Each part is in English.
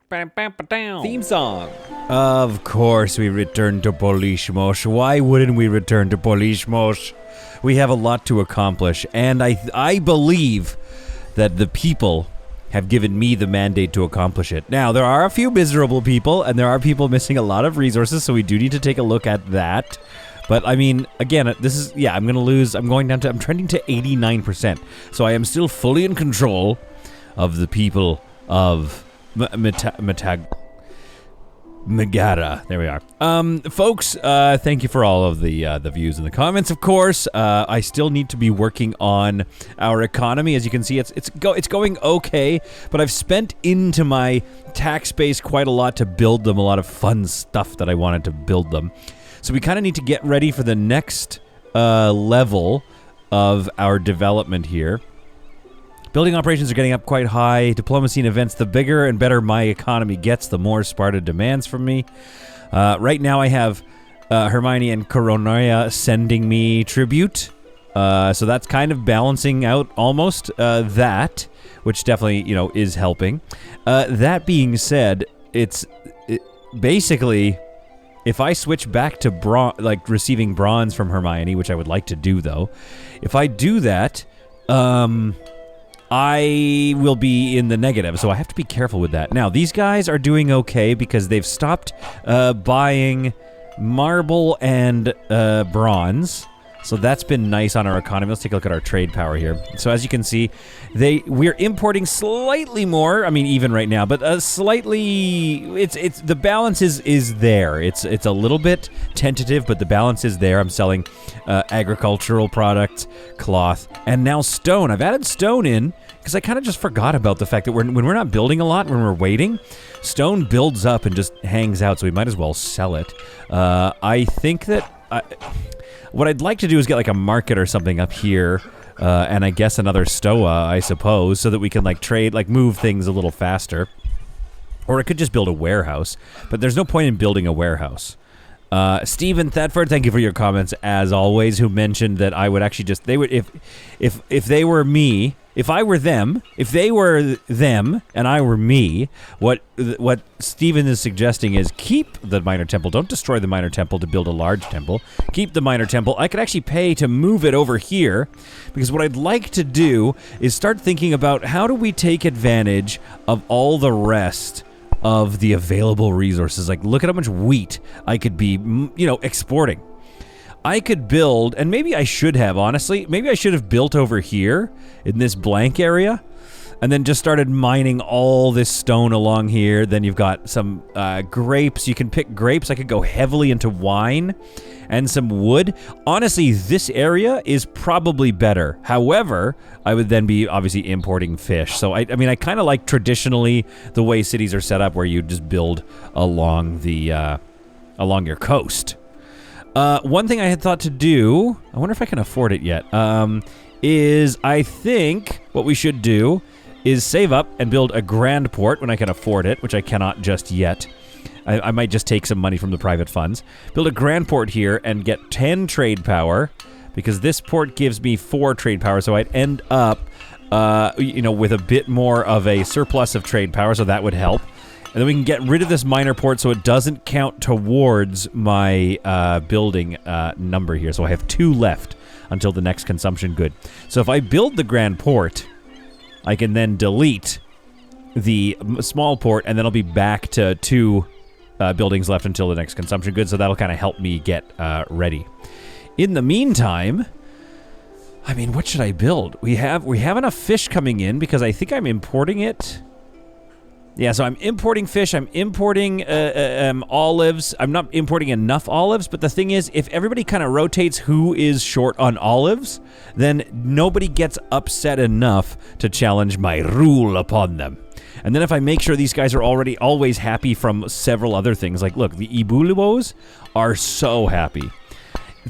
Theme song. Of course we return to Polismos. Why wouldn't we return to Polismos? We have a lot to accomplish, and I believe that the people have given me the mandate to accomplish it. Now, there are a few miserable people, and there are people missing a lot of resources, so we do need to take a look at that. But, I mean, again, this is, yeah, I'm going to lose, I'm trending to 89%. So I am still fully in control of the people of Megara. There we are. Folks, thank you for all of the views and the comments, of course. I still need to be working on our economy. As you can see, it's going okay, but I've spent into my tax base quite a lot to build them, a lot of fun stuff that I wanted to build them. So we kind of need to get ready for the next level of our development here. Building operations are getting up quite high. Diplomacy and events, the bigger and better my economy gets, the more Sparta demands from me. Right now I have Hermione and Koronoia sending me tribute. So that's kind of balancing out almost that, which definitely, you know, is helping. That being said, basically, if I switch back to receiving bronze from Hermione, which I would like to do though, if I do that, I will be in the negative, so I have to be careful with that. Now, these guys are doing okay because they've stopped buying marble and bronze, so that's been nice on our economy. Let's take a look at our trade power here. So as you can see, we're importing slightly more. I mean, even right now, but slightly. It's the balance is there. It's a little bit tentative, but the balance is there. I'm selling agricultural products, cloth, and now stone. I've added stone in because I kind of just forgot about the fact that when we're not building a lot, when we're waiting, stone builds up and just hangs out. So we might as well sell it. I think that. What I'd like to do is get like a market or something up here, and I guess another stoa, I suppose, so that we can like trade, like move things a little faster. Or I could just build a warehouse, but there's no point in building a warehouse. Stephen Thetford, thank you for your comments as always, who mentioned that I would actually just, if they were me, if I were them, if they were them and I were me, what Stephen is suggesting is keep the minor temple. Don't destroy the minor temple to build a large temple. Keep the minor temple. I could actually pay to move it over here, because what I'd like to do is start thinking about how do we take advantage of all the rest of the available resources. Like, look at how much wheat I could be, exporting. I could build, and maybe I should have, honestly, maybe I should have built over here in this blank area and then just started mining all this stone along here. Then you've got some grapes. You can pick grapes. I could go heavily into wine and some wood. Honestly, this area is probably better. However, I would then be obviously importing fish. So, I mean, I kind of like traditionally the way cities are set up where you just build along along your coast. One thing I had thought to do, I wonder if I can afford it yet, is I think what we should do is save up and build a grand port when I can afford it, which I cannot just yet. I might just take some money from the private funds. Build a grand port here and get 10 trade power, because this port gives me 4 trade power, so I'd end up, with a bit more of a surplus of trade power, so that would help. And then we can get rid of this minor port so it doesn't count towards my building number here. So I have 2 left until the next consumption good. So if I build the grand port, I can then delete the small port, and then I'll be back to 2 buildings left until the next consumption good. So that'll kind of help me get ready. In the meantime, I mean, what should I build? We have enough fish coming in because I think I'm importing it. Yeah, so I'm importing fish, I'm importing olives. I'm not importing enough olives, but the thing is, if everybody kind of rotates who is short on olives, then nobody gets upset enough to challenge my rule upon them. And then if I make sure these guys are already always happy from several other things, like look, the Ibulibos are so happy.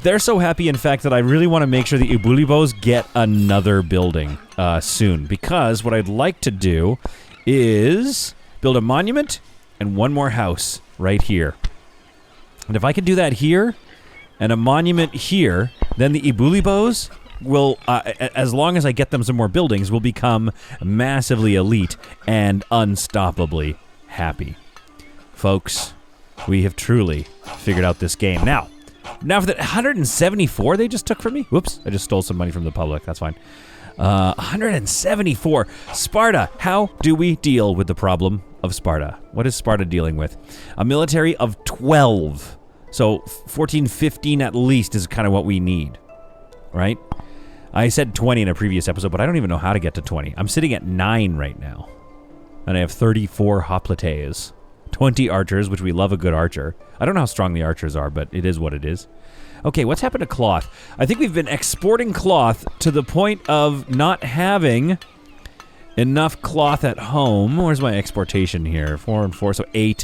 They're so happy, in fact, that I really want to make sure the Ibulibos get another building soon, because what I'd like to do is build a monument and 1 more house right here. And if I can do that here and a monument here, then the Ibulibos will, as long as I get them some more buildings, will become massively elite and unstoppably happy. Folks, we have truly figured out this game. Now for the 174 they just took from me. Whoops, I just stole some money from the public. That's fine. 174. Sparta, how do we deal with the problem of Sparta? What is Sparta dealing with? A military of 12. So 14, 15 at least is kind of what we need, right? I said 20 in a previous episode, but I don't even know how to get to 20. I'm sitting at 9 right now. And I have 34 hoplites. 20 archers, which we love a good archer. I don't know how strong the archers are, but it is what it is. Okay, what's happened to cloth? I think we've been exporting cloth to the point of not having enough cloth at home. Where's my exportation here? 4 and 4, so 8.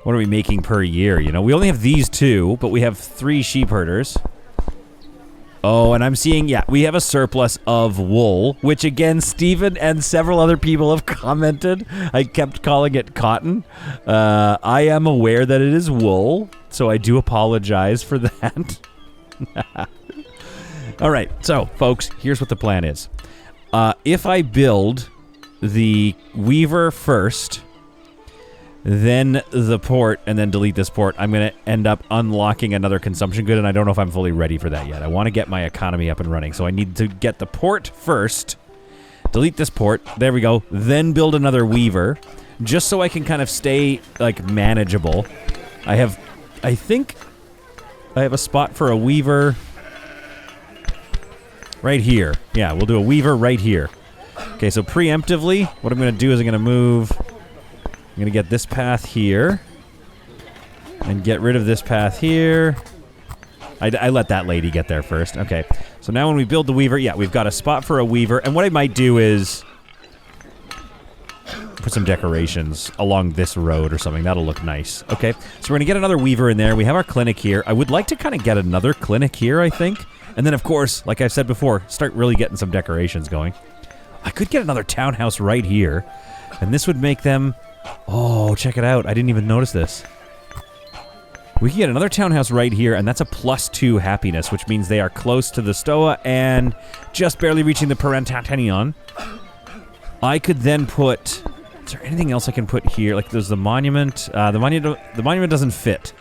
What are we making per year, you know? We only have these 2, but we have 3 sheep herders. Oh, and I'm seeing, yeah, we have a surplus of wool, which again, Stephen and several other people have commented. I kept calling it cotton. I am aware that it is wool, so I do apologize for that. All right, so, folks, here's what the plan is. If I build the weaver first, then the port, and then delete this port, I'm going to end up unlocking another consumption good, and I don't know if I'm fully ready for that yet. I want to get my economy up and running, so I need to get the port first, delete this port, there we go, then build another weaver, just so I can kind of stay, like, manageable. I think I have a spot for a weaver right here. Yeah, we'll do a weaver right here. Okay, so preemptively, what I'm going to do is I'm going to move... I'm going to get this path here. And get rid of this path here. I let that lady get there first. Okay. So now when we build the weaver, yeah, we've got a spot for a weaver. And what I might do is put some decorations along this road or something. That'll look nice. Okay. So we're going to get another weaver in there. We have our clinic here. I would like to kind of get another clinic here, I think. And then, of course, like I've said before, start really getting some decorations going. I could get another townhouse right here. And this would make them... Oh, check it out. I didn't even notice this. We can get another townhouse right here, and that's a +2 happiness, which means they are close to the Stoa and just barely reaching the Parentatenon. I could then put... Is there anything else I can put here? Like, there's the monument. The monument doesn't fit.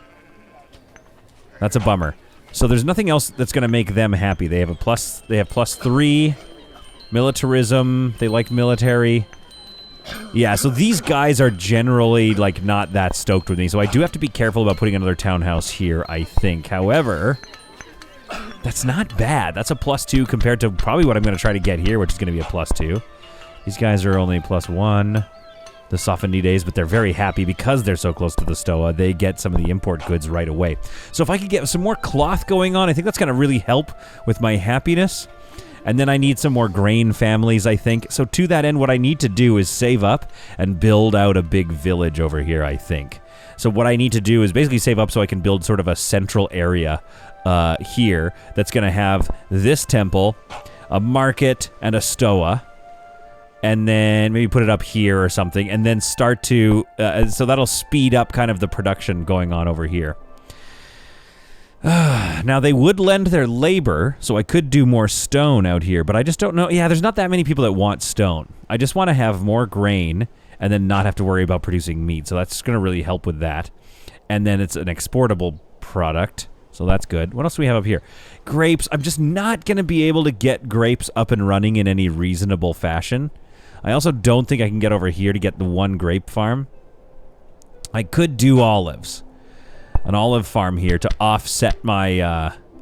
That's a bummer. So there's nothing else that's going to make them happy. They have a +3 militarism. They like military. Yeah, so these guys are generally, like, not that stoked with me, so I do have to be careful about putting another townhouse here, I think. However, that's not bad. That's a +2 compared to probably what I'm going to try to get here, which is going to be a +2. These guys are only +1, the Sophonides, but they're very happy because they're so close to the Stoa. They get some of the import goods right away. So if I could get some more cloth going on, I think that's going to really help with my happiness. And then I need some more grain families, I think. So to that end, what I need to do is save up and build out a big village over here, I think. So what I need to do is basically save up so I can build sort of a central area here that's going to have this temple, a market, and a Stoa. And then maybe put it up here or something. And then start to... so that'll speed up kind of the production going on over here. Now, they would lend their labor, so I could do more stone out here, but I just don't know. Yeah, there's not that many people that want stone. I just want to have more grain and then not have to worry about producing meat, so that's going to really help with that. And then it's an exportable product, so that's good. What else do we have up here? Grapes. I'm just not going to be able to get grapes up and running in any reasonable fashion. I also don't think I can get over here to get the one grape farm. I could do olives. An olive farm here to offset my,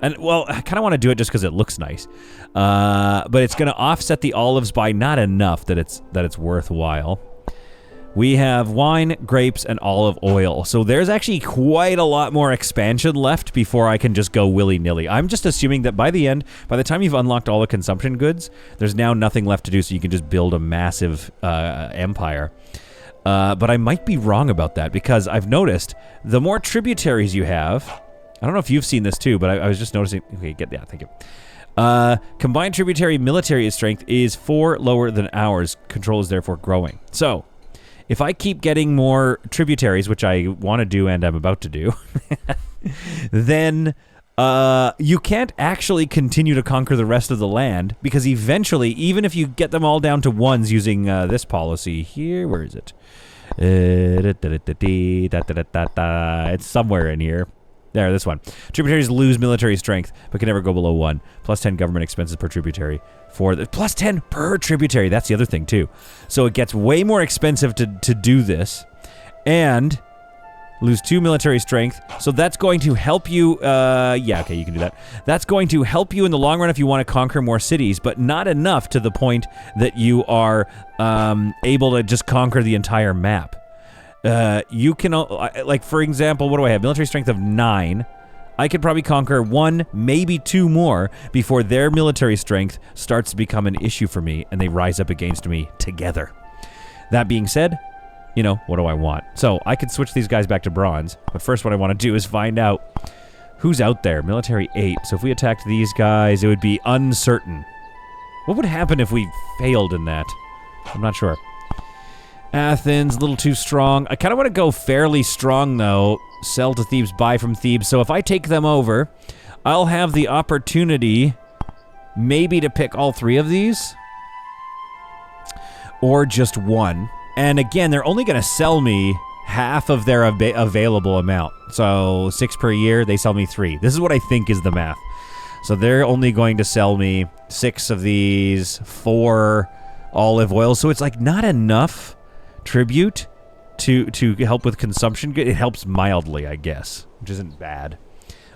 and well, I kind of want to do it just because it looks nice, but it's going to offset the olives by not enough that it's worthwhile. We have wine, grapes, and olive oil, so there's actually quite a lot more expansion left before I can just go willy-nilly. I'm just assuming that by the time you've unlocked all the consumption goods, there's now nothing left to do, so you can just build a massive empire. But I might be wrong about that, because I've noticed the more tributaries you have... I don't know if you've seen this too, but I was just noticing... Okay, thank you. Combined tributary military strength is 4 lower than ours. Control is therefore growing. So, if I keep getting more tributaries, which I want to do and I'm about to do, then... you can't actually continue to conquer the rest of the land, because eventually, even if you get them all down to 1s using this policy here, where is it? It's somewhere in here. There, this one. Tributaries lose military strength, but can never go below 1. Plus 10 government expenses per tributary. Plus 10 per tributary. That's the other thing, too. So it gets way more expensive to do this. And lose 2 military strength. So that's going to help you... yeah, okay, you can do that. That's going to help you in the long run if you want to conquer more cities, but not enough to the point that you are able to just conquer the entire map. You can, like, for example, what do I have? Military strength of 9. I could probably conquer 1, maybe 2 more before their military strength starts to become an issue for me and they rise up against me together. That being said, you know, what do I want? So I could switch these guys back to bronze, but first what I want to do is find out who's out there. Military 8. So if we attacked these guys, it would be uncertain. What would happen if we failed in that? I'm not sure. Athens, a little too strong. I kind of want to go fairly strong, though. Sell to Thebes, buy from Thebes. So if I take them over, I'll have the opportunity maybe to pick all 3 of these. Or just 1. And again, they're only going to sell me half of their available amount. So 6 per year, they sell me 3. This is what I think is the math. So they're only going to sell me 6 of these, 4 olive oil. So it's like not enough tribute to help with consumption. It helps mildly, I guess, which isn't bad.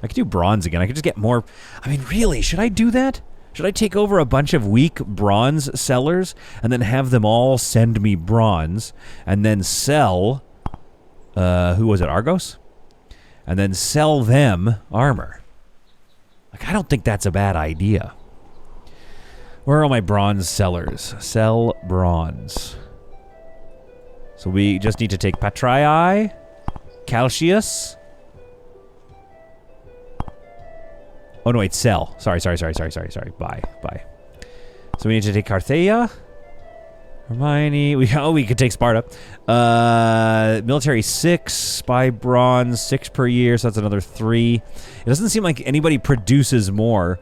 I could do bronze again. I could just get more. I mean, really, should I do that? Should I take over a bunch of weak bronze sellers and then have them all send me bronze and then sell, who was it, Argos? And then sell them armor. Like, I don't think that's a bad idea. Where are all my bronze sellers? Sell bronze. So we just need to take Patrai, Calcius. Oh no, wait, sell. Sorry. Buy. So we need to take Carthea, Hermione. We could take Sparta. Military 6, buy bronze, 6 per year, so that's another 3. It doesn't seem like anybody produces more.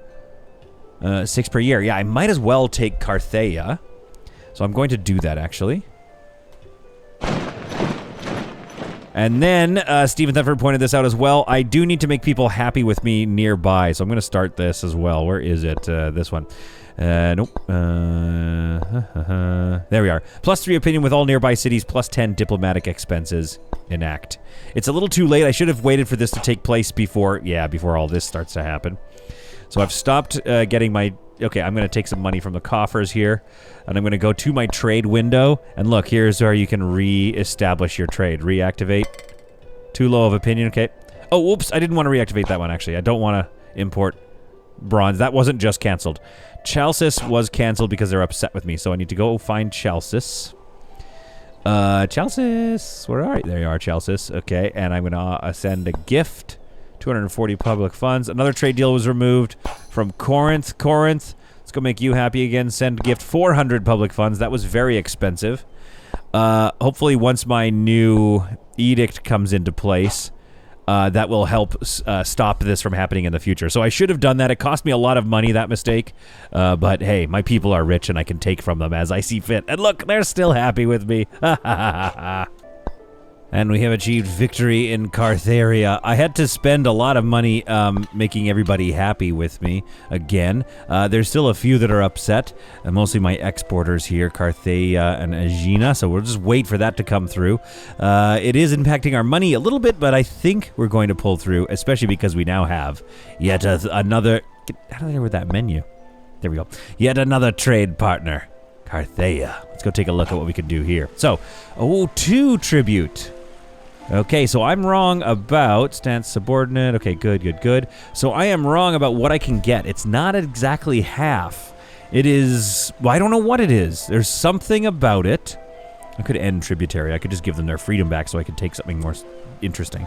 6 per year. Yeah, I might as well take Carthea. So I'm going to do that, actually. And then, Stephen Thetford pointed this out as well. I do need to make people happy with me nearby, so I'm going to start this as well. Where is it? This one. Nope. There we are. Plus 3 opinion with all nearby cities, plus 10 diplomatic expenses. Enact. It's a little too late. I should have waited for this to take place before all this starts to happen. So I've stopped getting my... Okay, I'm going to take some money from the coffers here, and I'm going to go to my trade window, and look, here's where you can re-establish your trade. Reactivate. Too low of opinion, okay. Oh, whoops, I didn't want to reactivate that one, actually. I don't want to import bronze. That wasn't just canceled. Chalcis was canceled because they're upset with me, so I need to go find Chalcis. Chalcis, where are you? There you are, Chalcis. Okay, and I'm going to send a gift. 240 public funds. Another trade deal was removed from Corinth. Let's go make you happy again. Send gift 400 public funds. That was very expensive. Hopefully once my new edict comes into place, that will help stop this from happening in the future. So I should have done that. It cost me a lot of money, that mistake. But hey, my people are rich and I can take from them as I see fit. And look, they're still happy with me. And we have achieved victory in Cartheria. I had to spend a lot of money making everybody happy with me again. There's still a few that are upset, mostly my exporters here, Carthea and Aegina, so we'll just wait for that to come through. It is impacting our money a little bit, but I think we're going to pull through, especially because we now have yet another... Get out of there with that menu. There we go. Yet another trade partner, Carthea. Let's go take a look at what we can do here. So, 2 tribute. Okay, so I'm wrong about stance subordinate. Okay, good. So I am wrong about what I can get. It's not exactly half. It is... Well, I don't know what it is. There's something about it. I could end tributary. I could just give them their freedom back so I could take something more interesting.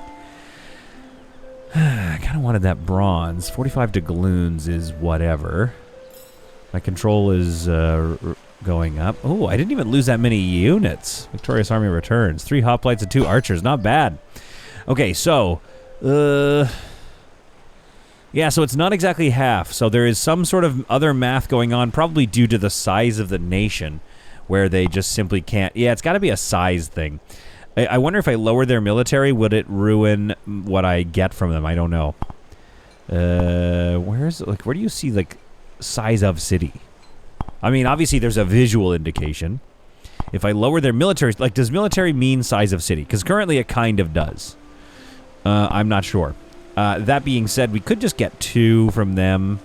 I kind of wanted that bronze. 45 to Galoons is whatever. My control is... going up. Oh, I didn't even lose that many units. Victorious Army returns. 3 hoplites and 2 archers. Not bad. Okay, so... yeah, so it's not exactly half. So there is some sort of other math going on, probably due to the size of the nation, where they just simply can't... Yeah, it's got to be a size thing. I wonder if I lower their military, would it ruin what I get from them? I don't know. Where do you see, like, size of city? I mean, obviously there's a visual indication. If I lower their military, like, does military mean size of city? Because currently it kind of does. I'm not sure. That being said, we could just get 2 from them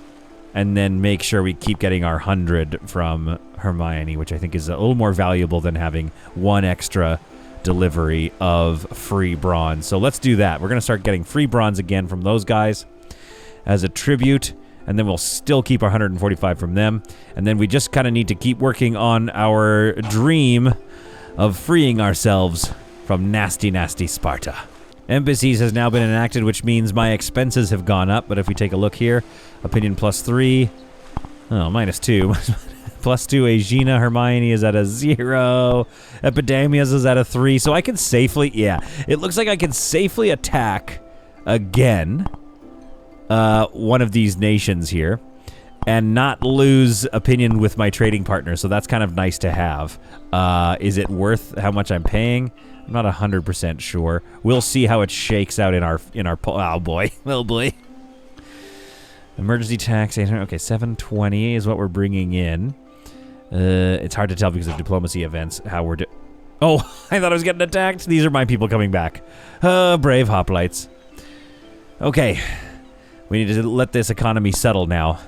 and then make sure we keep getting our 100 from Hermione, which I think is a little more valuable than having 1 extra delivery of free bronze. So let's do that. We're going to start getting free bronze again from those guys as a tribute, and then we'll still keep our 145 from them. And then we just kind of need to keep working on our dream of freeing ourselves from nasty, nasty Sparta. Embassies has now been enacted, which means my expenses have gone up. But if we take a look here, opinion +3. Oh, -2. +2, Aegina, Hermione is at a 0. Epidemias is at a 3. So I can safely, yeah, it looks like I can safely attack again one of these nations here and not lose opinion with my trading partner. So that's kind of nice to have. Is it worth how much I'm paying? I'm not 100% sure. We'll see how it shakes out in our oh boy. Oh boy. Emergency tax, 800. Okay, 720 is what we're bringing in. It's hard to tell because of diplomacy events how we're Oh, I thought I was getting attacked. These are my people coming back. Brave hoplites. Okay. We need to let this economy settle now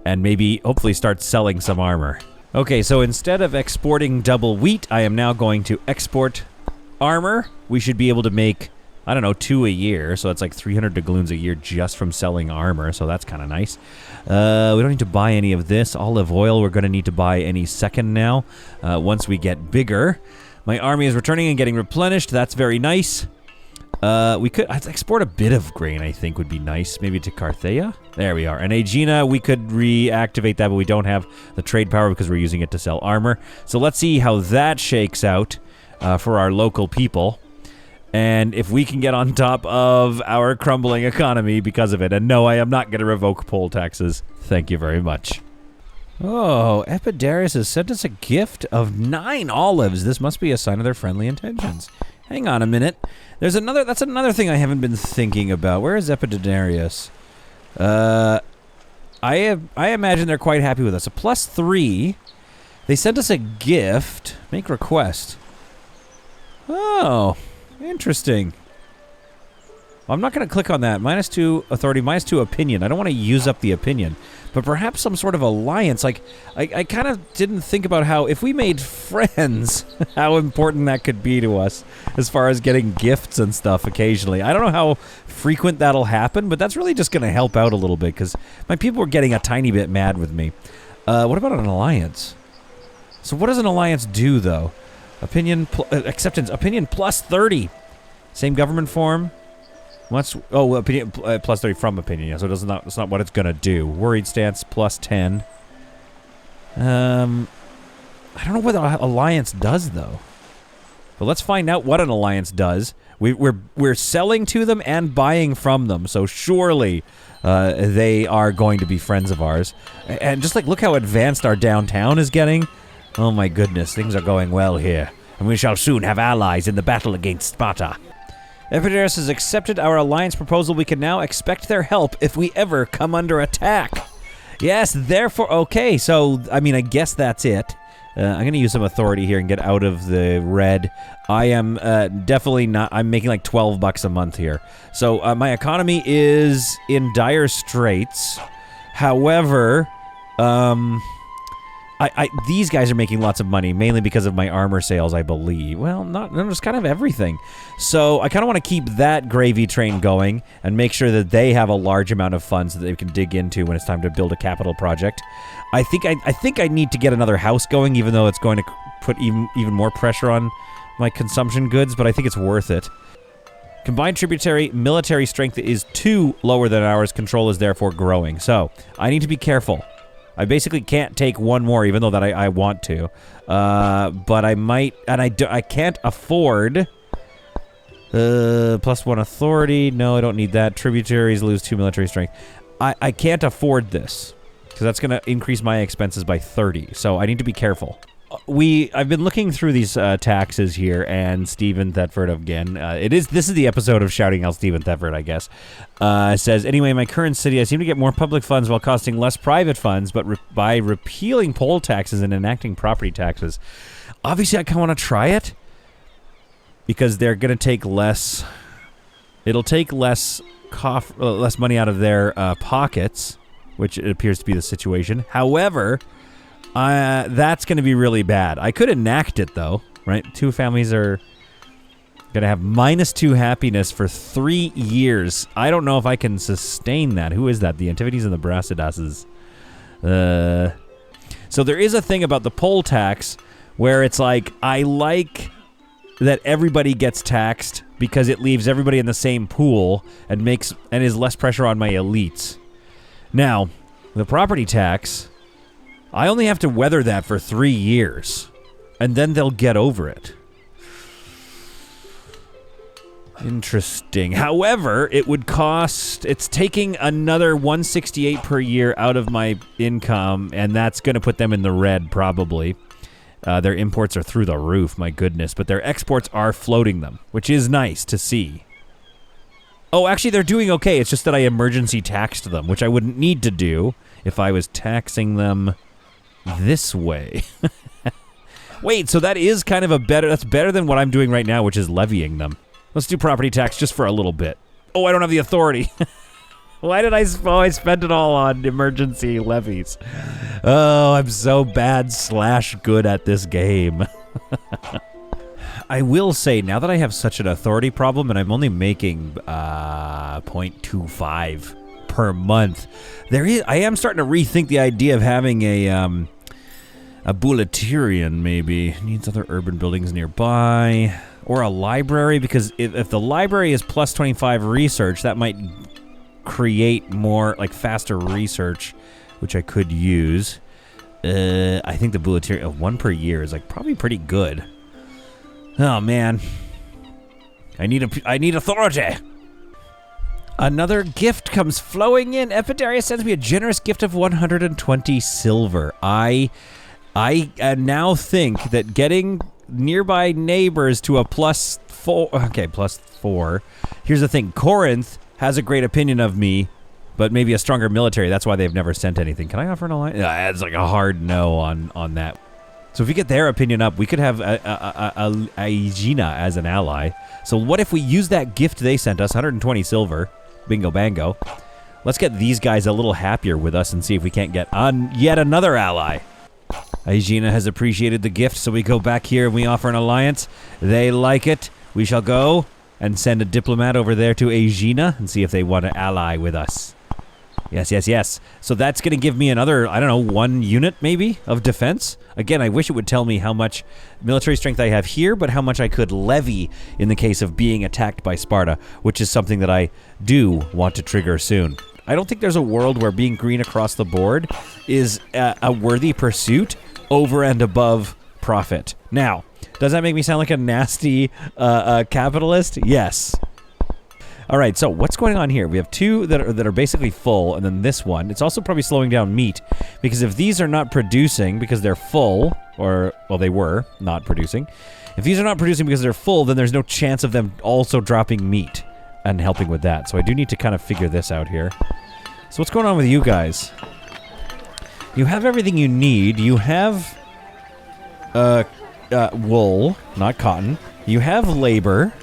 and maybe hopefully start selling some armor. Okay, so instead of exporting double wheat, I am now going to export armor. We should be able to make, I don't know, 2 a year. So that's like 300 doubloons a year just from selling armor. So that's kind of nice. We don't need to buy any of this. Olive oil, we're going to need to buy any second now. Once we get bigger. My army is returning and getting replenished. That's very nice. We could export a bit of grain, I think would be nice. Maybe to Carthea? There we are. And Aegina, we could reactivate that, but we don't have the trade power because we're using it to sell armor. So let's see how that shakes out for our local people. And if we can get on top of our crumbling economy because of it. And no, I am not going to revoke poll taxes. Thank you very much. Oh, Epidarius has sent us a gift of 9 olives. This must be a sign of their friendly intentions. Hang on a minute. That's another thing I haven't been thinking about. Where is Epidarius? I imagine they're quite happy with us. A +3. They sent us a gift. Make request. Oh, interesting. Well, I'm not going to click on that. -2 authority, -2 opinion. I don't want to use up the opinion. But perhaps some sort of alliance. Like, I kind of didn't think about how, if we made friends, how important that could be to us as far as getting gifts and stuff occasionally. I don't know how frequent that'll happen, but that's really just going to help out a little bit because my people were getting a tiny bit mad with me. What about an alliance? So what does an alliance do, though? Opinion, acceptance, opinion +30. Same government form. Opinion +30 from opinion. Yeah, so that's not what it's gonna do. Worried stance +10. I don't know what an alliance does though. But let's find out what an alliance does. We're selling to them and buying from them, so surely they are going to be friends of ours. And just like look how advanced our downtown is getting. Oh my goodness, things are going well here, and we shall soon have allies in the battle against Sparta. Epidarius has accepted our alliance proposal. We can now expect their help if we ever come under attack. Yes, therefore, okay, so, I mean, I guess that's it. I'm going to use some authority here and get out of the red. I am definitely not, I'm making like 12 bucks a month here. So, my economy is in dire straits. However, these guys are making lots of money, mainly because of my armor sales, I believe. Well, not just kind of everything. So I kind of want to keep that gravy train going and make sure that they have a large amount of funds that they can dig into when it's time to build a capital project. I think I need to get another house going, even though it's going to put even more pressure on my consumption goods, but I think it's worth it. Combined tributary military strength is 2 lower than ours. Control is therefore growing. So I need to be careful. I basically can't take 1 more, even though that I want to. But I might, and I can't afford +1 authority. No, I don't need that. Tributaries lose 2 military strength. I can't afford this because that's going to increase my expenses by 30. So I need to be careful. I've been looking through these taxes here, and Stephen Thetford again. This is the episode of shouting out Stephen Thetford, I guess. Says, anyway, in my current city, I seem to get more public funds while costing less private funds, but by repealing poll taxes and enacting property taxes. Obviously, I kind of want to try it because they're going to take less. It'll take less money out of their pockets, which it appears to be the situation. However, that's going to be really bad. I could enact it, though, right? 2 families are going to have -2 happiness for 3 years. I don't know if I can sustain that. Who is that? The Antipodes and the Brasidases. So there is a thing about the poll tax where it's like, I like that everybody gets taxed because it leaves everybody in the same pool and is less pressure on my elites. Now, the property tax, I only have to weather that for 3 years, and then they'll get over it. Interesting. However, it's taking another 168 per year out of my income, and that's going to put them in the red, probably. Their imports are through the roof, my goodness, but their exports are floating them, which is nice to see. Oh, actually, they're doing okay. It's just that I emergency taxed them, which I wouldn't need to do if I was taxing them this way. Wait, so that is kind of that's better than what I'm doing right now, which is levying them. Let's do property tax just for a little bit. Oh, I don't have the authority. Why did I spend it all on emergency levies? Oh, I'm so bad/good at this game. I will say, now that I have such an authority problem and I'm only making 0.25 per month, I am starting to rethink the idea of having a bulletarian, maybe. Needs other urban buildings nearby. Or a library, because if the library is plus 25 research, that might create more, like, faster research, which I could use. I think the bulletarian, 1 per year is, like, probably pretty good. Oh, man. I need authority. Another gift comes flowing in. Epidaria sends me a generous gift of 120 silver. I now think that getting nearby neighbors to a +4... Okay, +4. Here's the thing. Corinth has a great opinion of me, but maybe a stronger military. That's why they've never sent anything. Can I offer an alliance? It's like a hard no on that. So if we get their opinion up, we could have Aegina as an ally. So what if we use that gift they sent us, 120 silver, bingo bango. Let's get these guys a little happier with us and see if we can't get yet another ally. Aegina has appreciated the gift, so we go back here and we offer an alliance. They like it. We shall go and send a diplomat over there to Aegina and see if they want to ally with us. Yes, yes, yes. So that's going to give me another, I don't know, 1 unit maybe of defense. Again, I wish it would tell me how much military strength I have here, but how much I could levy in the case of being attacked by Sparta, which is something that I do want to trigger soon. I don't think there's a world where being green across the board is a worthy pursuit over and above profit. Now, does that make me sound like a nasty capitalist? Yes. All right, so what's going on here? We have 2 that are basically full, and then this one. It's also probably slowing down meat, because if these are not producing because they're full, or, well, they were not producing. If these are not producing because they're full, then there's no chance of them also dropping meat and helping with that. So I do need to kind of figure this out here. So what's going on with you guys? You have everything you need. You have wool, not cotton. You have labor.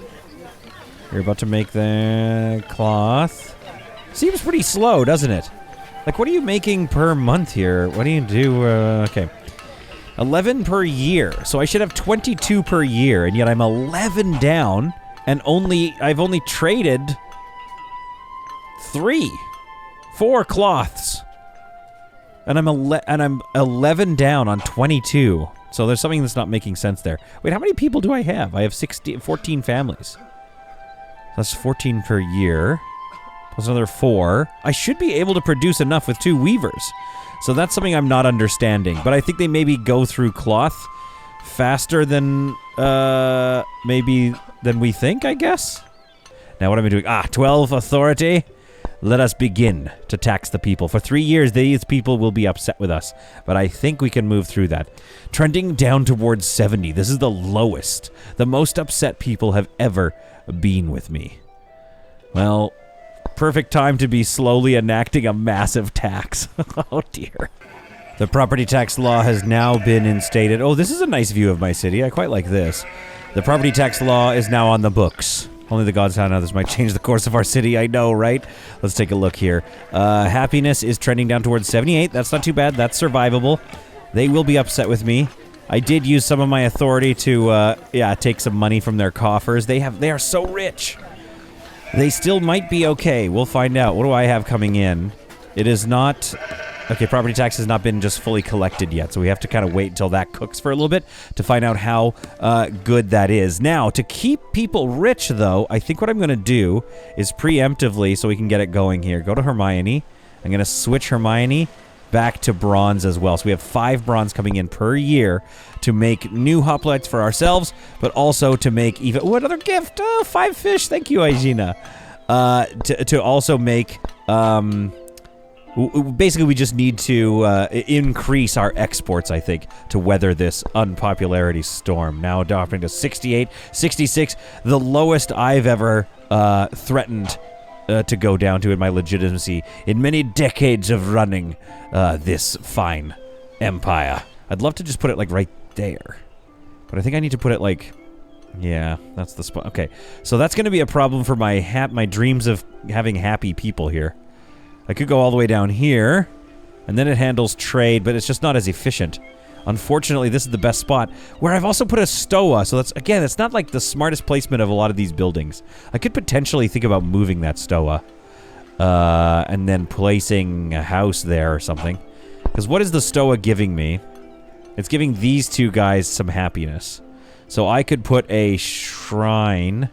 You're about to make the cloth. Seems pretty slow, doesn't it? Like, what are you making per month here? What do you do? Okay. 11 per year. So I should have 22 per year, and yet I'm 11 down, and I've only traded 4 cloths. And I'm 11 down on 22. So there's something that's not making sense there. Wait, how many people do I have? I have 14 families. That's 14 per year. Plus another 4. I should be able to produce enough with 2 weavers. So that's something I'm not understanding. But I think they maybe go through cloth faster than maybe than we think, I guess. Now what am I doing? 12 authority. let us begin to tax the people. For 3 years, these people will be upset with us, but I think we can move through that. Trending down towards 70. This is the lowest. The most upset people have ever been with me. Well, perfect time to be slowly enacting a massive tax. Oh, dear. The property tax law has now been instated. Oh, this is a nice view of my city. I quite like this. The property tax law is now on the books. Only the gods know this might change the course of our city. I know, right? Let's take a look here. Happiness is trending down towards 78. That's not too bad. That's survivable. They will be upset with me. I did use some of my authority to, take some money from their coffers. They are so rich. They still might be okay. We'll find out. What do I have coming in? It is not... Okay, property tax has not been just fully collected yet, so we have to kind of wait until that cooks for a little bit to find out how good that is. Now, to keep people rich, though, I think what I'm going to do is preemptively, so we can get it going here, go to Hermione. I'm going to switch Hermione back to bronze as well. So we have 5 bronze coming in per year to make new hoplites for ourselves, but also to make even... Oh, another gift! Oh, 5 fish! Thank you, Aegina. To also make... Basically, we just need to increase our exports, I think, to weather this unpopularity storm. Now dropping to 68, 66, the lowest I've ever threatened to go down to in my legitimacy in many decades of running this fine empire. I'd love to just put it, like, right there. But I think I need to put it, like... Yeah, that's the spot. Okay, so that's going to be a problem for my dreams of having happy people here. I could go all the way down here, and then it handles trade, but it's just not as efficient. Unfortunately, this is the best spot, where I've also put a stoa, so that's, again, it's not like the smartest placement of a lot of these buildings. I could potentially think about moving that stoa, and then placing a house there or something. Because what is the stoa giving me? It's giving these 2 guys some happiness. So I could put a shrine,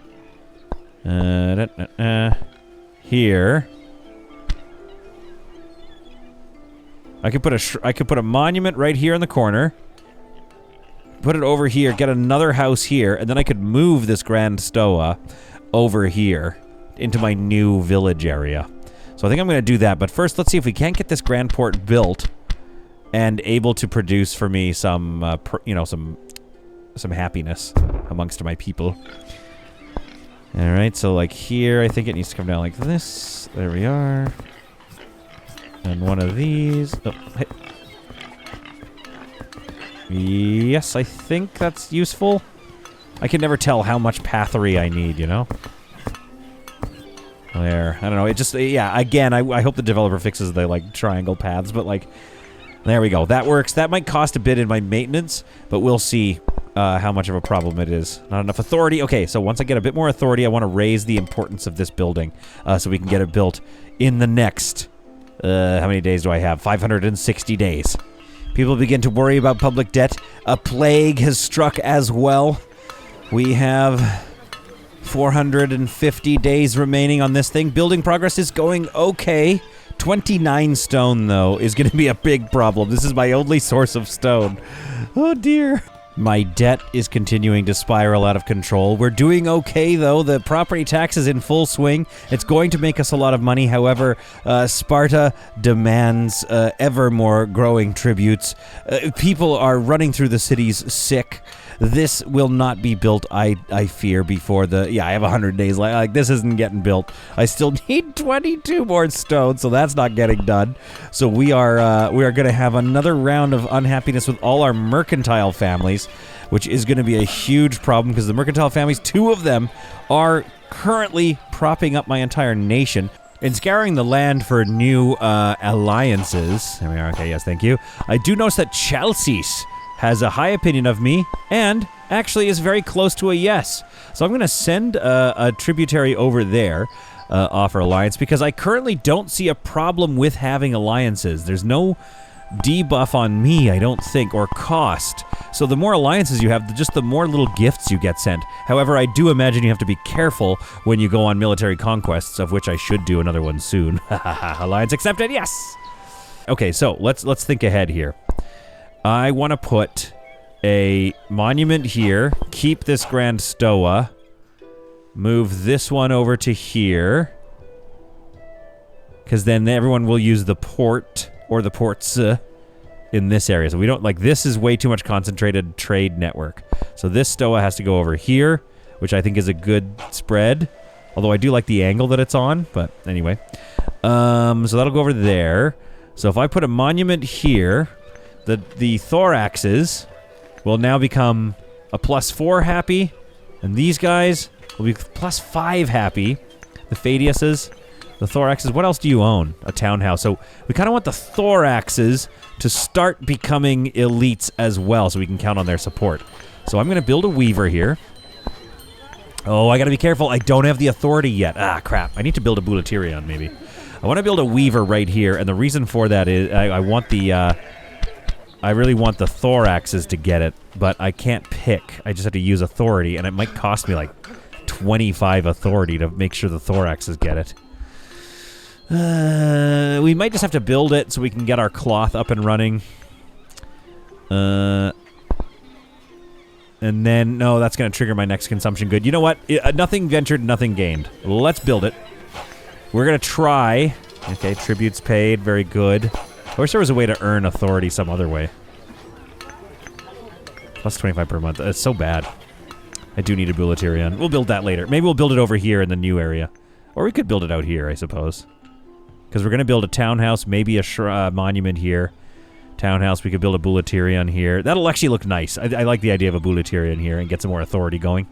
here. I could put a monument right here in the corner. Put it over here, get another house here, and then I could move this Grand Stoa over here into my new village area. So I think I'm going to do that, but first let's see if we can't get this Grand Port built and able to produce for me some, some happiness amongst my people. Alright, so like here, I think it needs to come down like this. There we are. And one of these. Oh, hey. Yes, I think that's useful. I can never tell how much pathery I need, you know? There. I don't know. It just... Yeah, again, I hope the developer fixes the, like, triangle paths, but, like... There we go. That works. That might cost a bit in my maintenance, but we'll see how much of a problem it is. Not enough authority. Okay, so once I get a bit more authority, I want to raise the importance of this building so we can get it built in the next... how many days do I have? 560 days. People begin to worry about public debt. A plague has struck as well. We have 450 days remaining on this thing. Building progress is going okay. 29 stone, though, is going to be a big problem. This is my only source of stone. Oh, dear. My debt is continuing to spiral out of control. We're doing okay, though. The property tax is in full swing. It's going to make us a lot of money. However, Sparta demands ever more growing tributes. People are running through the cities sick. This will not be built, I fear, before the... Yeah, I have 100 days left. Like, this isn't getting built. I still need 22 more stone, so that's not getting done. So we are going to have another round of unhappiness with all our mercantile families, which is going to be a huge problem because the mercantile families, 2 of them, are currently propping up my entire nation and scouring the land for new alliances. There we are. Okay, yes, thank you. I do notice that Chelsea's has a high opinion of me, and actually is very close to a yes. So I'm going to send a tributary over there, offer alliance, because I currently don't see a problem with having alliances. There's no debuff on me, I don't think, or cost. So the more alliances you have, just the more little gifts you get sent. However, I do imagine you have to be careful when you go on military conquests, of which I should do another one soon. Alliance accepted, yes! Okay, so let's think ahead here. I want to put a monument here, keep this Grand Stoa, move this one over to here. Because then everyone will use the port or the ports in this area. So we don't, like, this is way too much concentrated trade network. So this stoa has to go over here, which I think is a good spread. Although I do like the angle that it's on, but anyway. So that'll go over there. So if I put a monument here, the thoraxes will now become a +4 happy, and these guys will be +5 happy. The Fadiuses, the thoraxes. What else do you own? A townhouse. So we kind of want the thoraxes to start becoming elites as well, so we can count on their support. So I'm going to build a weaver here. Oh, I got to be careful. I don't have the authority yet. Ah, crap. I need to build a Bouleuterion, maybe. I want to build a weaver right here, and the reason for that is I want the... I really want the thoraxes to get it, but I can't pick. I just have to use authority, and it might cost me like 25 authority to make sure the thoraxes get it. We might just have to build it so we can get our cloth up and running. And then, no, that's going to trigger my next consumption good. You know what? Nothing ventured, nothing gained. Let's build it. We're going to try. Okay, tributes paid. Very good. I wish there was a way to earn authority some other way. Plus 25 per month. It's so bad. I do need a Bouleuterion. We'll build that later. Maybe we'll build it over here in the new area. Or we could build it out here, I suppose. Because we're going to build a townhouse, maybe a monument here. Townhouse, we could build a Bouleuterion here. That'll actually look nice. I like the idea of a Bouleuterion here and get some more authority going.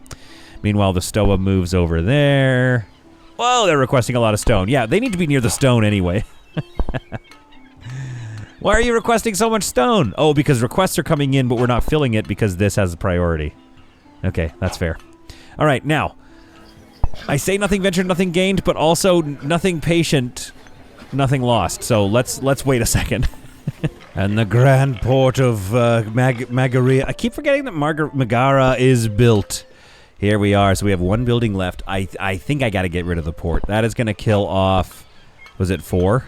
Meanwhile, the stoa moves over there. Whoa, they're requesting a lot of stone. Yeah, they need to be near the stone anyway. Why are you requesting so much stone? Oh, because requests are coming in, but we're not filling it because this has a priority. Okay, that's fair. All right, now, I say nothing ventured, nothing gained, but also nothing patient, nothing lost. So let's wait a second. And the grand port of Magaria. I keep forgetting that Megara is built. Here we are. So we have one building left. I think I got to get rid of the port. That is going to kill off, was it 4?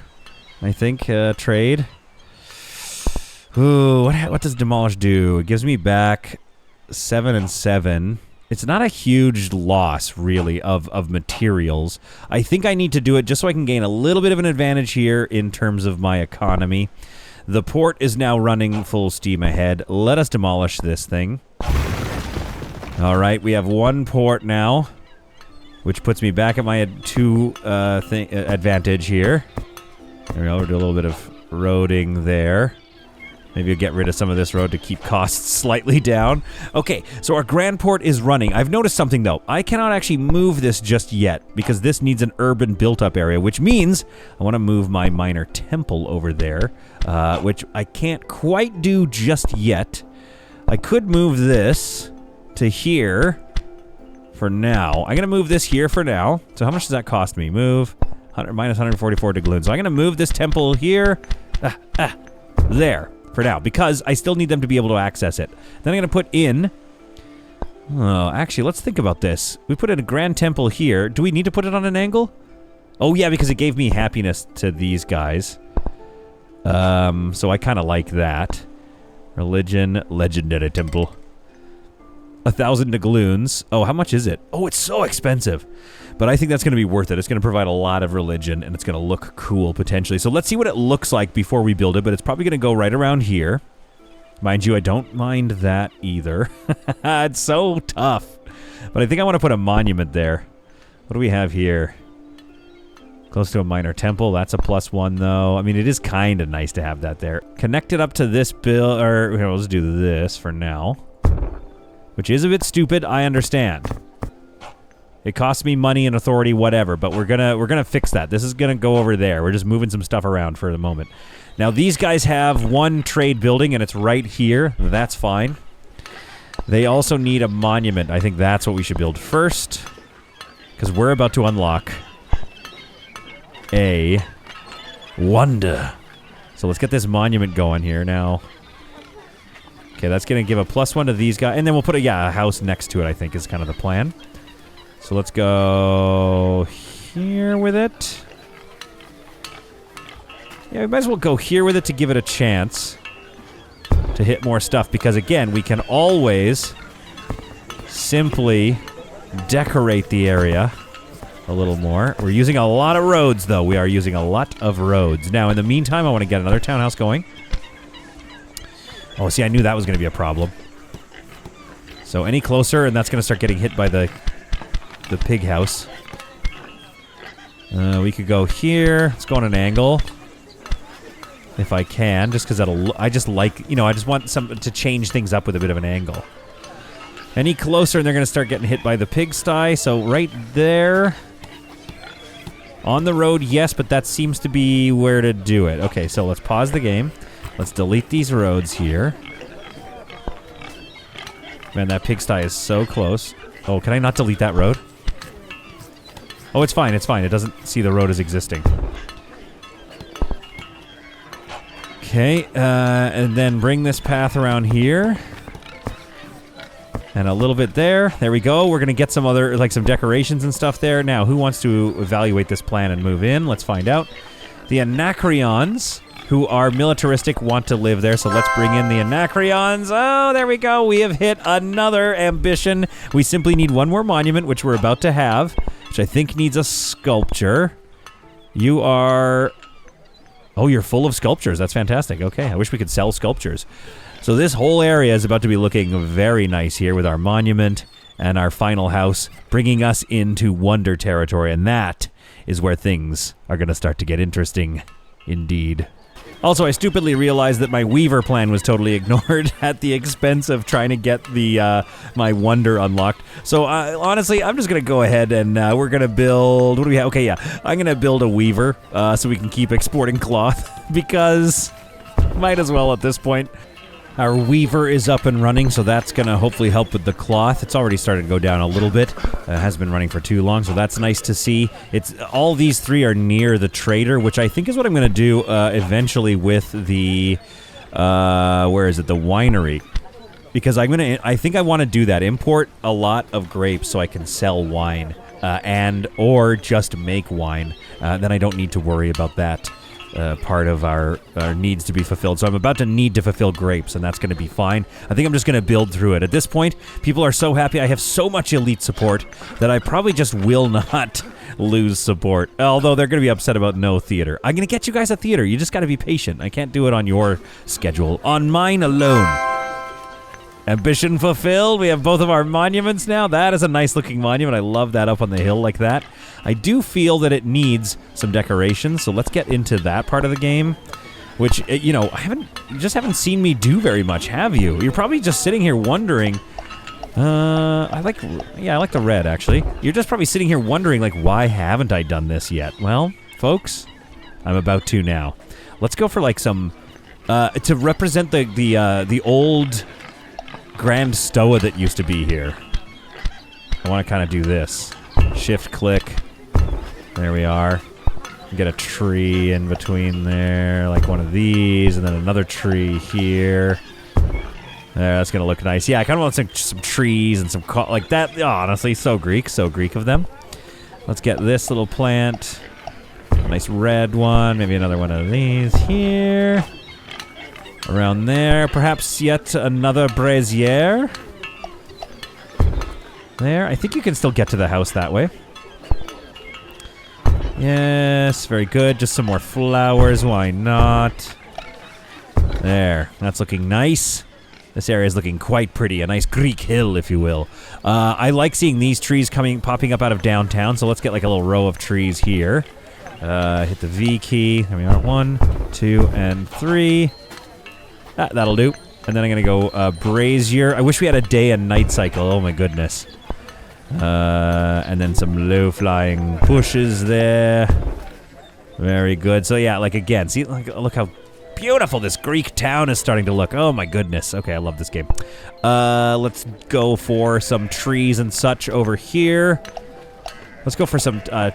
I think, trade. Ooh, what does demolish do? It gives me back 7 and 7. It's not a huge loss, really, of materials. I think I need to do it just so I can gain a little bit of an advantage here in terms of my economy. The port is now running full steam ahead. Let us demolish this thing. All right, we have one port now, which puts me back at my 2 advantage here. There we go, we'll do a little bit of roading there. Maybe we'll get rid of some of this road to keep costs slightly down. Okay, so our grand port is running. I've noticed something, though. I cannot actually move this just yet, because this needs an urban built-up area, which means I want to move my minor temple over there, which I can't quite do just yet. I could move this to here for now. I'm going to move this here for now. So how much does that cost me? Move. Minus 144 doubloons. So I'm going to move this temple here. There. For now, because I still need them to be able to access it. Then I'm going to put in... Oh, actually, let's think about this. We put in a grand temple here. Do we need to put it on an angle? Oh, yeah, because it gave me happiness to these guys. So I kind of like that. Religion, legendary temple. 1,000 doubloons. Oh, how much is it? Oh, it's so expensive. But I think that's going to be worth it. It's going to provide a lot of religion, and it's going to look cool, potentially. So let's see what it looks like before we build it, but it's probably going to go right around here. Mind you, I don't mind that either. It's so tough. But I think I want to put a monument there. What do we have here? Close to a minor temple. That's a +1, though. I mean, it is kind of nice to have that there. Connect it up to this bill, or here, let's do this for now. Which is a bit stupid, I understand. It costs me money and authority, whatever, but we're gonna fix that. This is gonna go over there. We're just moving some stuff around for the moment. Now these guys have one trade building and it's right here. That's fine. They also need a monument. I think that's what we should build first. Because we're about to unlock a wonder. So let's get this monument going here now. Okay, that's gonna give a +1 to these guys, and then we'll put a house next to it, I think is kind of the plan. So let's go here with it. Yeah, we might as well go here with it to give it a chance to hit more stuff, because again, we can always simply decorate the area a little more. We're using a lot of roads, though. We are using a lot of roads. Now, in the meantime, I want to get another townhouse going. Oh, see, I knew that was going to be a problem. So any closer, and that's going to start getting hit by the pig house. We could go here. Let's go on an angle. If I can, just because I just like, you know, I just want to change things up with a bit of an angle. Any closer, and they're going to start getting hit by the pigsty. So right there. On the road, yes, but that seems to be where to do it. Okay, so let's pause the game. Let's delete these roads here. Man, that pigsty is so close. Oh, can I not delete that road? Oh, it's fine, it's fine. It doesn't see the road as existing. Okay, and then bring this path around here. And a little bit there. There we go. We're going to get some other, like some decorations and stuff there. Now, who wants to evaluate this plan and move in? Let's find out. The Anacreons, who are militaristic, want to live there. So let's bring in the Anacreons. Oh, there we go. We have hit another ambition. We simply need one more monument, which we're about to have, which I think needs a sculpture. You are... Oh, you're full of sculptures. That's fantastic. Okay, I wish we could sell sculptures. So this whole area is about to be looking very nice here with our monument and our final house, bringing us into wonder territory, and that is where things are going to start to get interesting indeed. Also, I stupidly realized that my Weaver plan was totally ignored at the expense of trying to get the my wonder unlocked. So honestly, I'm just going to go ahead and we're going to build... What do we have? Okay, yeah. I'm going to build a Weaver so we can keep exporting cloth because might as well at this point. Our Weaver is up and running, so that's going to hopefully help with the cloth. It's already started to go down a little bit. It hasn't been running for too long, so that's nice to see. It's all these three are near the trader, which I think is what I'm going to do eventually with the... where is it? The winery. Because I think I want to do that. Import a lot of grapes so I can sell wine or just make wine. Then I don't need to worry about that. Part of our needs to be fulfilled. So I'm about to need to fulfill grapes, and that's going to be fine. I think I'm just going to build through it. At this point, people are so happy. I have so much elite support that I probably just will not lose support. Although they're going to be upset about no theater. I'm going to get you guys a theater. You just got to be patient. I can't do it on your schedule. On mine alone. Ambition fulfilled. We have both of our monuments now. That is a nice looking monument. I love that up on the hill like that. I do feel that it needs some decoration, so let's get into that part of the game. Which, you know, you just haven't seen me do very much, have you? You're probably just sitting here wondering. I like the red actually. You're just probably sitting here wondering, like, why haven't I done this yet? Well, folks, I'm about to now. Let's go for like some to represent the old Grand Stoa that used to be here. I want to kind of do this. Shift click. There we are. Get a tree in between there, like one of these, and then another tree here. There, that's going to look nice. Yeah, I kind of want some trees and some... like that. Oh, honestly, so Greek of them. Let's get this little plant. Nice red one. Maybe another one of these here. Around there, perhaps yet another brazier. There, I think you can still get to the house that way. Yes, very good. Just some more flowers, why not? There, that's looking nice. This area is looking quite pretty, a nice Greek hill, if you will. I like seeing these trees popping up out of downtown, so let's get like a little row of trees here. Hit the V key. There we are, 1, 2, and 3. That'll do. And then I'm going to go brazier. I wish we had a day and night cycle. Oh my goodness. And then some low-flying bushes there. Very good. So yeah, like again, see, look how beautiful this Greek town is starting to look. Oh my goodness. Okay, I love this game. Let's go for some trees and such over here. Let's go for some a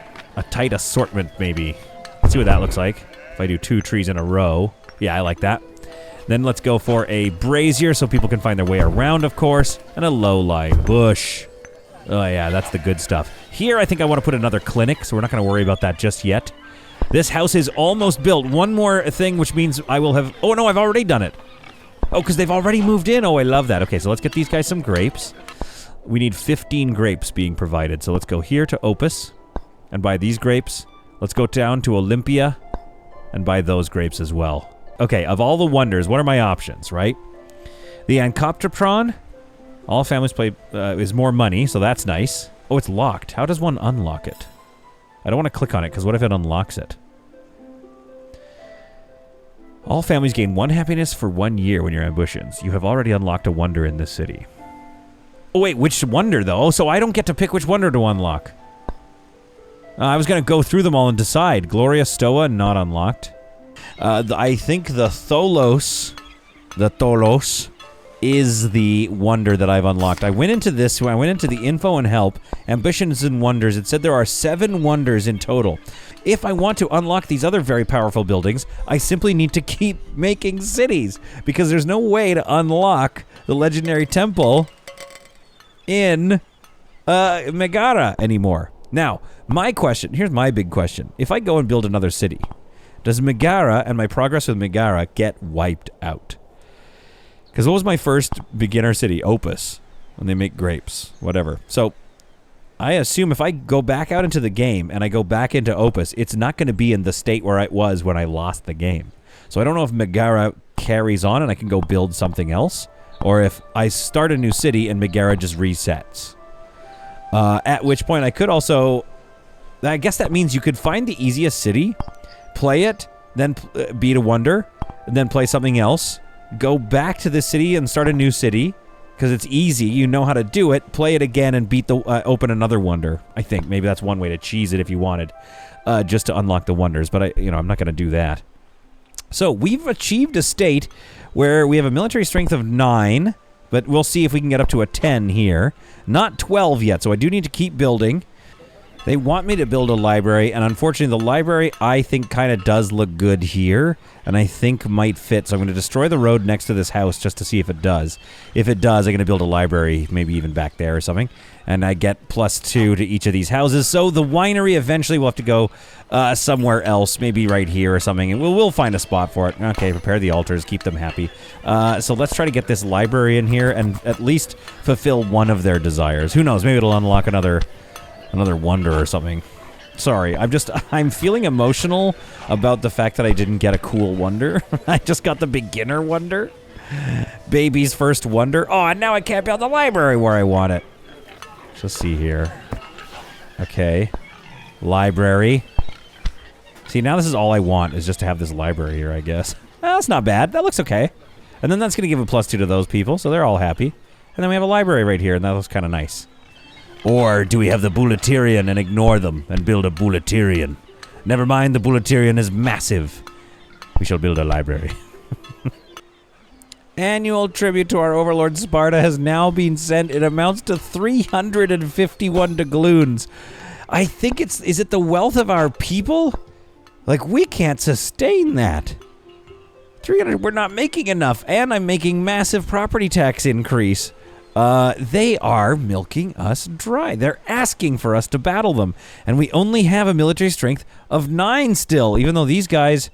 tight assortment maybe. Let's see what that looks like. If I do 2 trees in a row. Yeah, I like that. Then let's go for a brazier so people can find their way around, of course. And a low-lying bush. Oh, yeah, that's the good stuff. Here, I think I want to put another clinic, so we're not going to worry about that just yet. This house is almost built. One more thing, which means I will have... Oh, no, I've already done it. Oh, because they've already moved in. Oh, I love that. Okay, so let's get these guys some grapes. We need 15 grapes being provided. So let's go here to Opus. and buy these grapes. Let's go down to Olympia and buy those grapes as well. Okay, of all the wonders, what are my options, right? The Ancoptopron, all families play, is more money, so that's nice. Oh, it's locked. How does one unlock it? I don't want to click on it, because what if it unlocks it? All families gain 1 happiness for 1 year when your ambitions. You have already unlocked a wonder in this city. Oh, wait, which wonder, though? So I don't get to pick which wonder to unlock. I was going to go through them all and decide. Gloria Stoa, not unlocked. I think the Tholos is the wonder that I've unlocked. I went into this, I went into the info and help, ambitions and wonders. It said there are 7 wonders in total. If I want to unlock these other very powerful buildings, I simply need to keep making cities, because there's no way to unlock the legendary temple in Megara anymore. Now, my question, here's my big question. If I go and build another city, does Megara and my progress with Megara get wiped out? Because what was my first beginner city? Opus. When they make grapes. Whatever. So, I assume if I go back out into the game and I go back into Opus, it's not going to be in the state where it was when I lost the game. So I don't know if Megara carries on and I can go build something else, or if I start a new city and Megara just resets. At which point I could also... I guess that means you could find the easiest city, play it, then beat a wonder, and then play something else, go back to the city and start a new city, because it's easy, you know how to do it, play it again and beat the open another wonder. I think maybe that's one way to cheese it if you wanted, just to unlock the wonders, but I'm not going to do that. So we've achieved a state where we have a military strength of 9, but we'll see if we can get up to a 10 here. Not 12 yet, so I do need to keep building. They want me to build a library, and unfortunately the library, I think, kind of does look good here, and I think might fit. So I'm going to destroy the road next to this house just to see if it does. If it does, I'm going to build a library, maybe even back there or something, and I get +2 to each of these houses. So the winery eventually will have to go somewhere else, maybe right here or something, and we'll find a spot for it. Okay, prepare the altars, keep them happy. So let's try to get this library in here and at least fulfill one of their desires. Who knows, maybe it'll unlock another wonder or something. Sorry, I'm feeling emotional about the fact that I didn't get a cool wonder. I just got the beginner wonder. Baby's first wonder. Oh, and now I can't build the library where I want it. Let's see here. Okay. Library. See, now this is all I want, is just to have this library here, I guess. That's not bad. That looks okay. And then that's going to give a +2 to those people, so they're all happy. And then we have a library right here, and that looks kind of nice. Or do we have the Bulletarian and ignore them and build a Bulletarian? Never mind, the Bulletarian is massive. We shall build a library. Annual tribute to our overlord Sparta has now been sent. It amounts to 351 doubloons. I think is it the wealth of our people? Like, we can't sustain that. 300, we're not making enough, and I'm making massive property tax increase. They are milking us dry. They're asking for us to battle them. And we only have a military strength of 9 still, even though these guys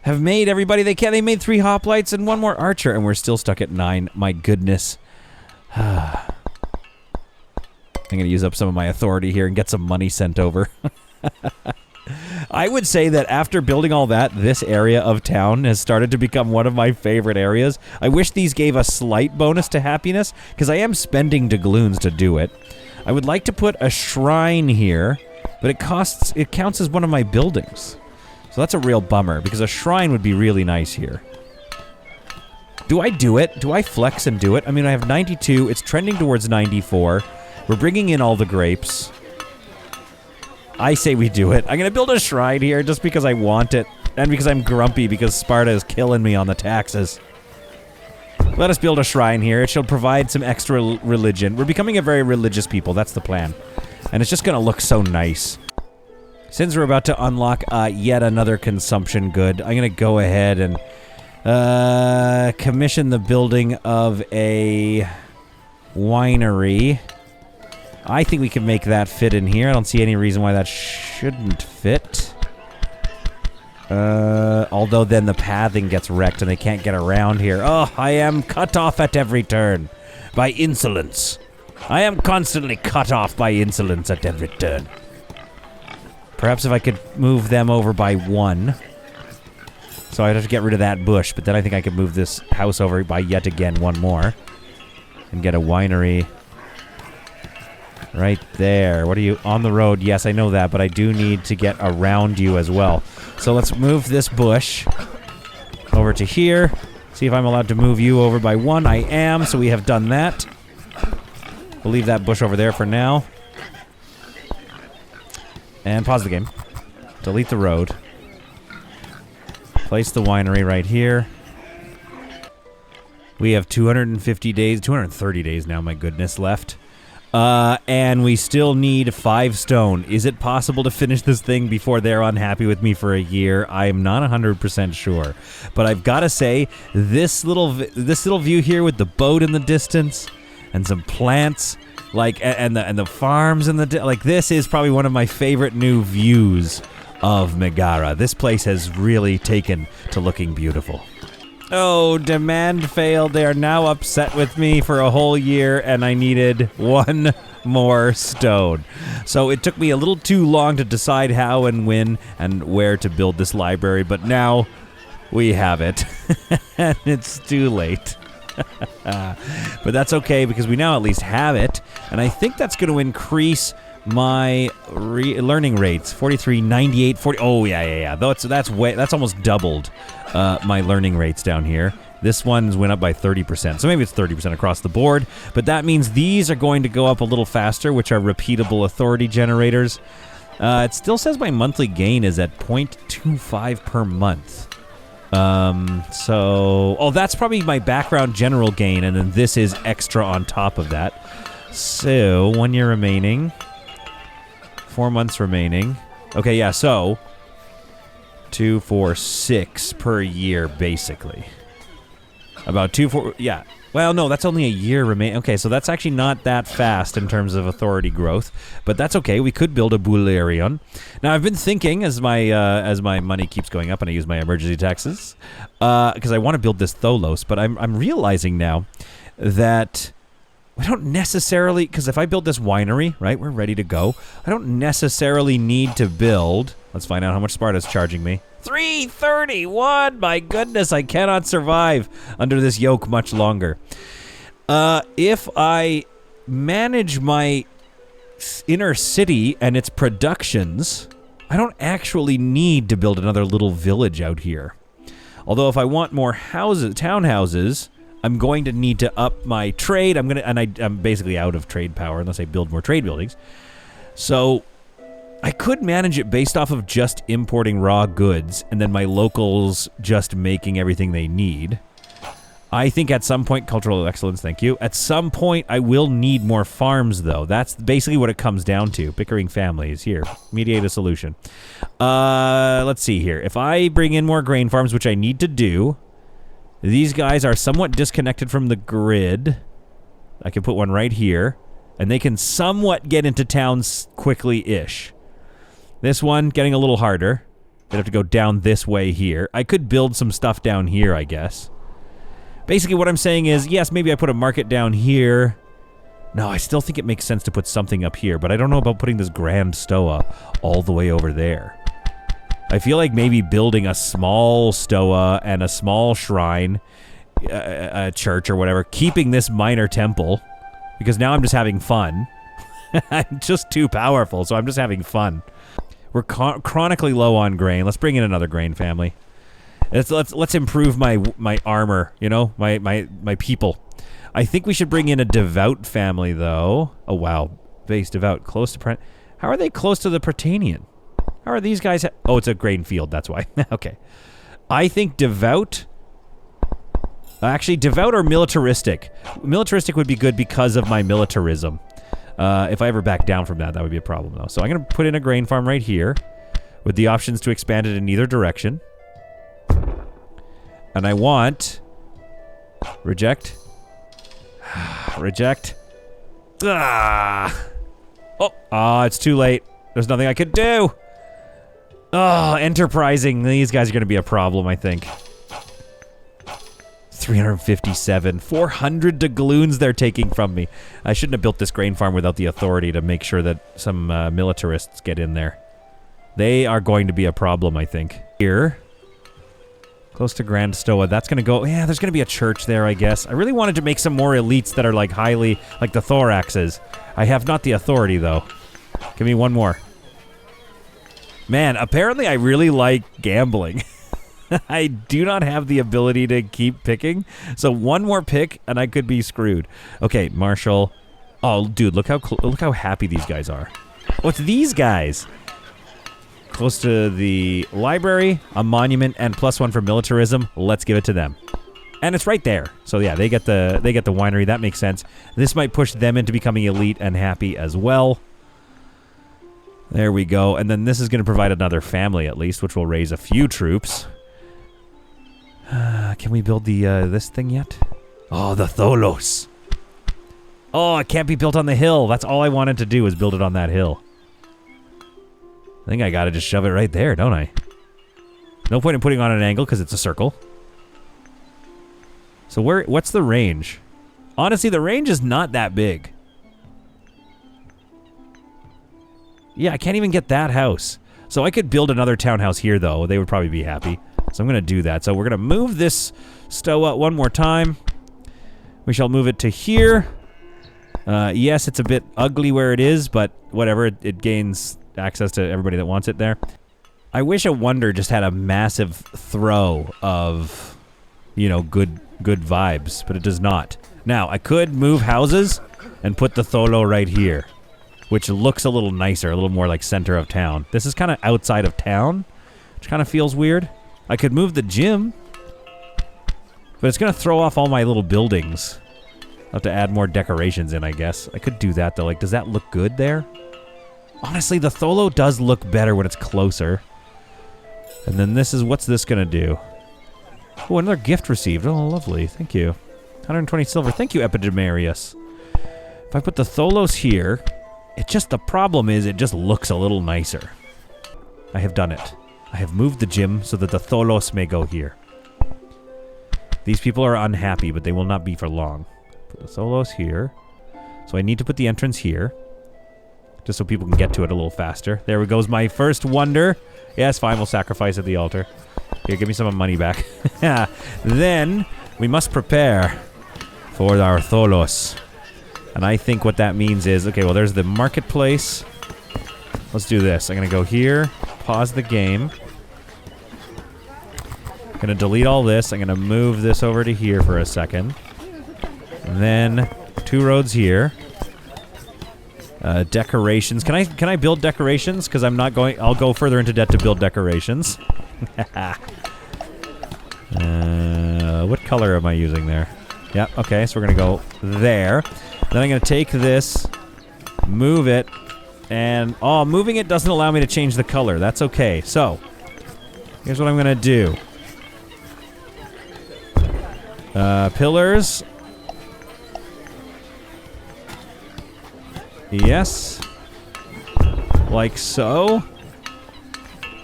have made everybody they can. They made 3 hoplites and 1 more archer, and we're still stuck at 9. My goodness. I'm going to use up some of my authority here and get some money sent over. I would say that after building all that, this area of town has started to become one of my favorite areas. I wish these gave a slight bonus to happiness, because I am spending doubloons to do it. I would like to put a shrine here, but it counts as one of my buildings. So that's a real bummer, because a shrine would be really nice here. Do I do it? Do I flex and do it? I mean, I have 92. It's trending towards 94. We're bringing in all the grapes. I say we do it. I'm going to build a shrine here just because I want it. And because I'm grumpy because Sparta is killing me on the taxes. Let us build a shrine here. It shall provide some extra religion. We're becoming a very religious people. That's the plan. And it's just going to look so nice. Since we're about to unlock yet another consumption good, I'm going to go ahead and commission the building of a winery. I think we can make that fit in here. I don't see any reason why that shouldn't fit. Although then the pathing gets wrecked and they can't get around here. Oh, I am cut off at every turn by insolence. I am constantly cut off by insolence at every turn. Perhaps if I could move them over by 1. So I'd have to get rid of that bush, but then I think I could move this house over by yet again 1 more. And get a winery right there. What are you? On the road. Yes, I know that, but I do need to get around you as well. So let's move this bush over to here. See if I'm allowed to move you over by 1. I am, so we have done that. We'll leave that bush over there for now. And pause the game. Delete the road. Place the winery right here. We have 250 days, 230 days now, my goodness, left. And we still need 5 stone. Is it possible to finish this thing before they're unhappy with me for a year? I am not 100% sure. But I've got to say, this little view here with the boat in the distance and some plants, like, and the farms in the like, this is probably one of my favorite new views of Megara. This place has really taken to looking beautiful. Oh, demand failed. They are now upset with me for a whole year, and I needed 1 more stone. So it took me a little too long to decide how and when and where to build this library, but now we have it. And it's too late. But that's okay, because we now at least have it, and I think that's going to increase my learning rates. 43, 98, 40. Oh, yeah. That's almost doubled my learning rates down here. This one's went up by 30%. So maybe it's 30% across the board. But that means these are going to go up a little faster, which are repeatable authority generators. It still says my monthly gain is at 0.25 per month. Oh, that's probably my background general gain, and then this is extra on top of that. So, 1 year remaining. 4 months remaining. Okay, yeah, so 2, 4, 6 per year, basically. About 2, 4, yeah. Well, no, that's only a year remaining. Okay, so that's actually not that fast in terms of authority growth, but that's okay. We could build a Bulerion. Now, I've been thinking as my money keeps going up and I use my emergency taxes, because I want to build this Tholos, but I'm realizing now that I don't necessarily, because if I build this winery, right, we're ready to go. I don't necessarily need to build. Let's find out how much Sparta's charging me. 331! My goodness, I cannot survive under this yoke much longer. If I manage my inner city and its productions, I don't actually need to build another little village out here. Although if I want more houses, townhouses, I'm going to need to up my trade. I'm basically out of trade power unless I build more trade buildings. So I could manage it based off of just importing raw goods and then my locals just making everything they need. I think at some point, cultural excellence, thank you. At some point, I will need more farms, though. That's basically what it comes down to. Bickering families. Here, mediate a solution. Let's see here. If I bring in more grain farms, which I need to do, these guys are somewhat disconnected from the grid. I can put one right here, and they can somewhat get into towns quickly-ish. This one, getting a little harder. They'd have to go down this way here. I could build some stuff down here, I guess. Basically, what I'm saying is, yes, maybe I put a market down here. No, I still think it makes sense to put something up here, but I don't know about putting this grand stoa all the way over there. I feel like maybe building a small stoa and a small shrine, a church or whatever, keeping this minor temple, because now I'm just having fun. I'm just too powerful, so I'm just having fun. We're chronically low on grain. Let's bring in another grain family. Let's improve my armor, you know, my people. I think we should bring in a devout family, though. Oh, wow. Base devout, close to... How are they close to the Prytanian? How are these guys... Oh, it's a grain field, that's why. Okay. I think devout... Actually, devout or militaristic. Militaristic would be good because of my militarism. If I ever back down from that, that would be a problem, though. So I'm going to put in a grain farm right here with the options to expand it in either direction. And I want... Reject. Reject. Ah! Oh, it's too late. There's nothing I could do. Oh, enterprising. These guys are going to be a problem, I think. 357. 400 doubloons they're taking from me. I shouldn't have built this grain farm without the authority to make sure that some militarists get in there. They are going to be a problem, I think. Here. Close to Grand Stoa. That's going to go... Yeah, there's going to be a church there, I guess. I really wanted to make some more elites that are, like, highly... Like the thoraxes. I have not the authority, though. Give me one more. Man, apparently I really like gambling. I do not have the ability to keep picking. So one more pick, and I could be screwed. Okay, Marshall. Oh, dude, look how happy these guys are. Oh, it's these guys. Close to the library, a monument, and +1 for militarism. Let's give it to them. And it's right there. So yeah, they get the winery. That makes sense. This might push them into becoming elite and happy as well. There we go. And then this is going to provide another family at least, which will raise a few troops. Can we build the this thing yet? Oh, the Tholos. Oh, it can't be built on the hill. That's all I wanted to do was build it on that hill. I think I gotta just shove it right there, don't I? No point in putting on an angle because it's a circle. So what's the range? Honestly, the range is not that big. Yeah, I can't even get that house. So I could build another townhouse here, though. They would probably be happy. So I'm going to do that. So we're going to move this Stoa one more time. We shall move it to here. Yes, it's a bit ugly where it is, but whatever. It gains access to everybody that wants it there. I wish a Wonder just had a massive throw of, you know, good vibes, but it does not. Now, I could move houses and put the Tholo right here, which looks a little nicer, a little more like center of town. This is kind of outside of town, which kind of feels weird. I could move the gym, but it's going to throw off all my little buildings. I'll have to add more decorations in, I guess. I could do that, though. Like, does that look good there? Honestly, the Tholo does look better when it's closer. And then this is... What's this going to do? Oh, another gift received. Oh, lovely. Thank you. 120 silver. Thank you, Epidemarius. If I put the Tholos here, it just... The problem is it just looks a little nicer. I have done it. I have moved the gym so that the Tholos may go here. These people are unhappy, but they will not be for long. Put the Tholos here. So I need to put the entrance here. Just so people can get to it a little faster. There goes my first Wonder. Yes, fine, we'll sacrifice at the altar. Here, give me some money back. Then, we must prepare for our Tholos. And I think what that means is... Okay, well, there's the marketplace. Let's do this. I'm going to go here. Pause the game. I'm going to delete all this. I'm going to move this over to here for a second. And then 2 roads here. Decorations. Can I build decorations? Because I'm not going... I'll go further into debt to build decorations. What color am I using there? Yeah, okay, so we're going to go there. Then I'm going to take this, move it, and... Oh, moving it doesn't allow me to change the color. That's okay. So, here's what I'm going to do. Pillars. Yes. Like so.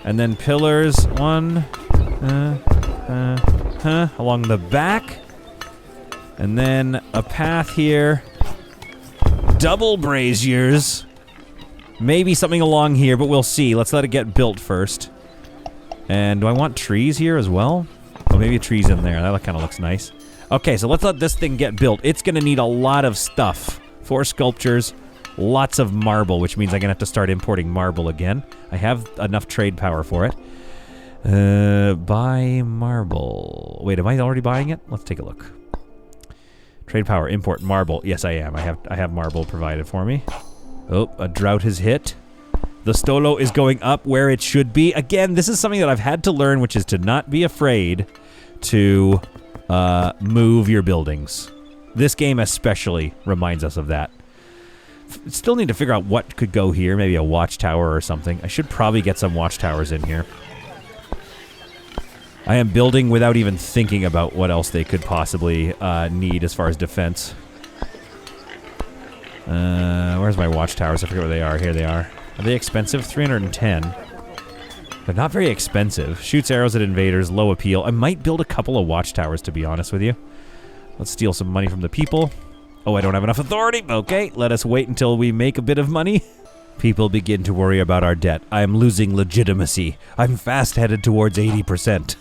And then pillars, 1, along the back. And then a path here. Double braziers. Maybe something along here, but we'll see. Let's let it get built first. And do I want trees here as well? Oh, maybe a tree's in there. That kind of looks nice. Okay, so let's let this thing get built. It's going to need a lot of stuff. 4 sculptures. Lots of marble, which means I'm going to have to start importing marble again. I have enough trade power for it. Buy marble. Wait, am I already buying it? Let's take a look. Trade power, import marble. Yes, I am. I have marble provided for me. Oh, a drought has hit. The Stolo is going up where it should be. Again, this is something that I've had to learn, which is to not be afraid to move your buildings. This game especially reminds us of that. Still need to figure out what could go here. Maybe a watchtower or something. I should probably get some watchtowers in here. I am building without even thinking about what else they could possibly need as far as defense. Where's my watchtowers? I forget where they are. Here they are. Are they expensive? 310. They're not very expensive. Shoots arrows at invaders. Low appeal. I might build a couple of watchtowers, to be honest with you. Let's steal some money from the people. Oh, I don't have enough authority. Okay, let us wait until we make a bit of money. People begin to worry about our debt. I am losing legitimacy. I'm fast headed towards 80%.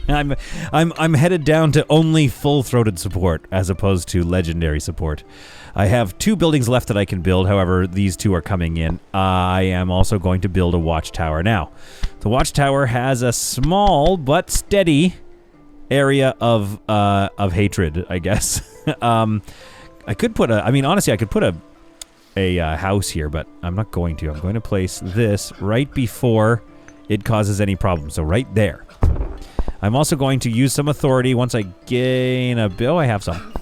I'm headed down to only full-throated support as opposed to legendary support. I have 2 buildings left that I can build. However, these 2 are coming in. I am also going to build a watchtower. Now, the watchtower has a small but steady area of hatred, I guess. I could put a. I mean, honestly, I could put a house here, but I'm not going to. I'm going to place this right before it causes any problems. So right there. I'm also going to use some authority once I gain a bill. I have some.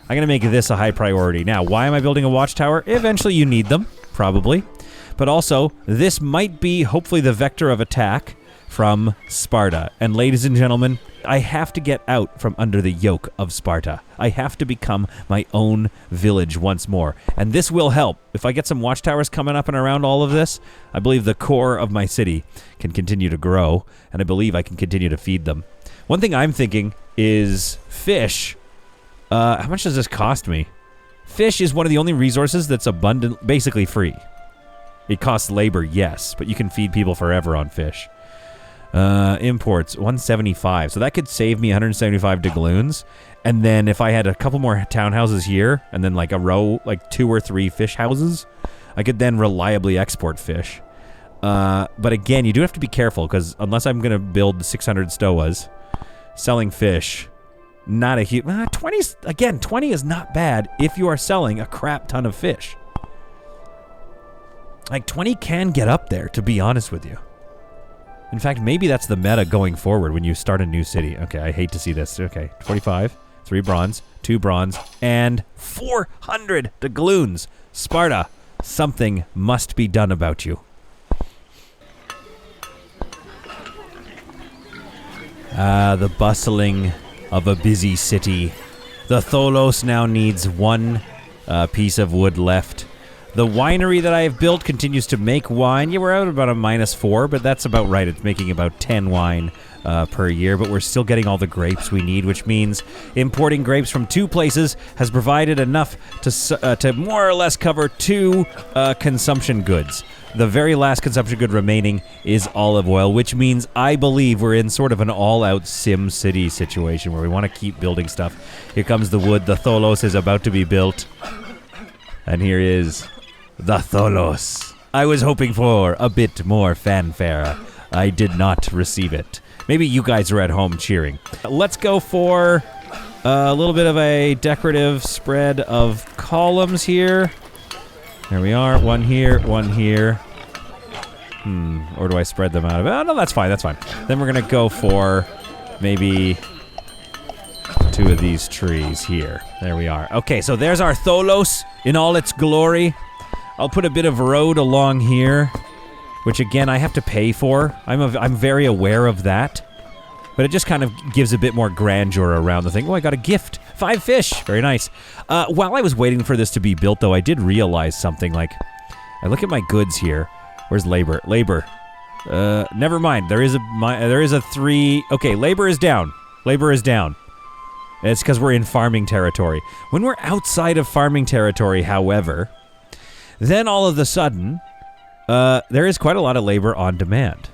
I'm going to make this a high priority. Now, why am I building a watchtower? Eventually you need them, probably. But also, this might be, hopefully, the vector of attack from Sparta. And ladies and gentlemen, I have to get out from under the yoke of Sparta. I have to become my own village once more. And this will help. If I get some watchtowers coming up and around all of this, I believe the core of my city can continue to grow, and I believe I can continue to feed them. One thing I'm thinking is fish. How much does this cost me? Fish is one of the only resources that's abundant, basically free. It costs labor, yes, but you can feed people forever on fish. Imports, 175. So that could save me 175 doubloons. And then if I had a couple more townhouses here, and then like a row, like 2 or 3 fish houses, I could then reliably export fish. But again, you do have to be careful, because unless I'm going to build 600 stoas, selling fish, not a huge... 20 is not bad if you are selling a crap ton of fish. Like, 20 can get up there, to be honest with you. In fact, maybe that's the meta going forward when you start a new city. Okay, I hate to see this. Okay, 25, 3 bronze, 2 bronze, and 400 doubloons. Sparta, something must be done about you. The bustling of a busy city. The Tholos now needs 1 piece of wood left. The winery that I have built continues to make wine. Yeah, we're out about a -4, but that's about right. It's making about 10 wine per year, but we're still getting all the grapes we need, which means importing grapes from 2 places has provided enough to more or less cover 2 consumption goods. The very last consumption good remaining is olive oil, which means I believe we're in sort of an all-out Sim City situation where we want to keep building stuff. Here comes the wood. The Tholos is about to be built. And here is the Tholos. I was hoping for a bit more fanfare. I did not receive it. Maybe you guys are at home cheering. Let's go for a little bit of a decorative spread of columns here. There we are. 1 here, 1 here. Or do I spread them out? Oh, no, that's fine, that's fine. Then we're going to go for maybe 2 of these trees here. There we are. Okay, so there's our Tholos in all its glory. I'll put a bit of road along here, which again I have to pay for. I'm very aware of that. But it just kind of gives a bit more grandeur around the thing. Oh, I got a gift. 5 fish. Very nice. While I was waiting for this to be built, though, I did realize something. Like, I look at my goods here. Where's labor? Labor. Never mind. There is a 3. Okay, labor is down. Labor is down. It's because we're in farming territory. When we're outside of farming territory, however, then all of a sudden, there is quite a lot of labor on demand.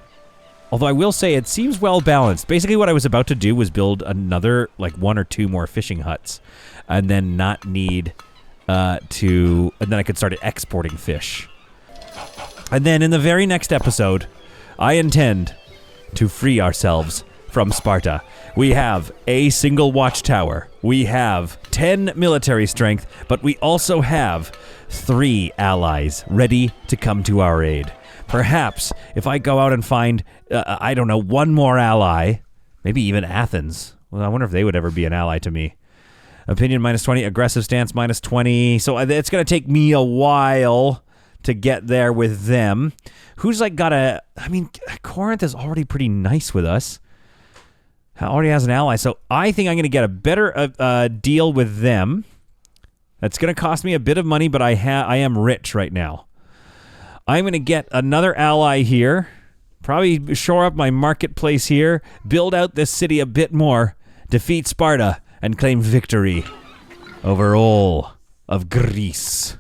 Although I will say it seems well balanced. Basically what I was about to do was build another, like 1 or 2 more fishing huts. And then not need and then I could start exporting fish. And then in the very next episode, I intend to free ourselves from Sparta. We have a single watchtower. We have 10 military strength, but we also have 3 allies ready to come to our aid. Perhaps if I go out and find, I don't know, 1 more ally, maybe even Athens. Well, I wonder if they would ever be an ally to me. Opinion -20, aggressive stance -20. So it's going to take me a while to get there with them. Who's like got a... I mean, Corinth is already pretty nice with us. Already has an ally. So I think I'm going to get a better deal with them. That's going to cost me a bit of money, but I am rich right now. I'm going to get another ally here. Probably shore up my marketplace here. Build out this city a bit more. Defeat Sparta and claim victory over all of Greece.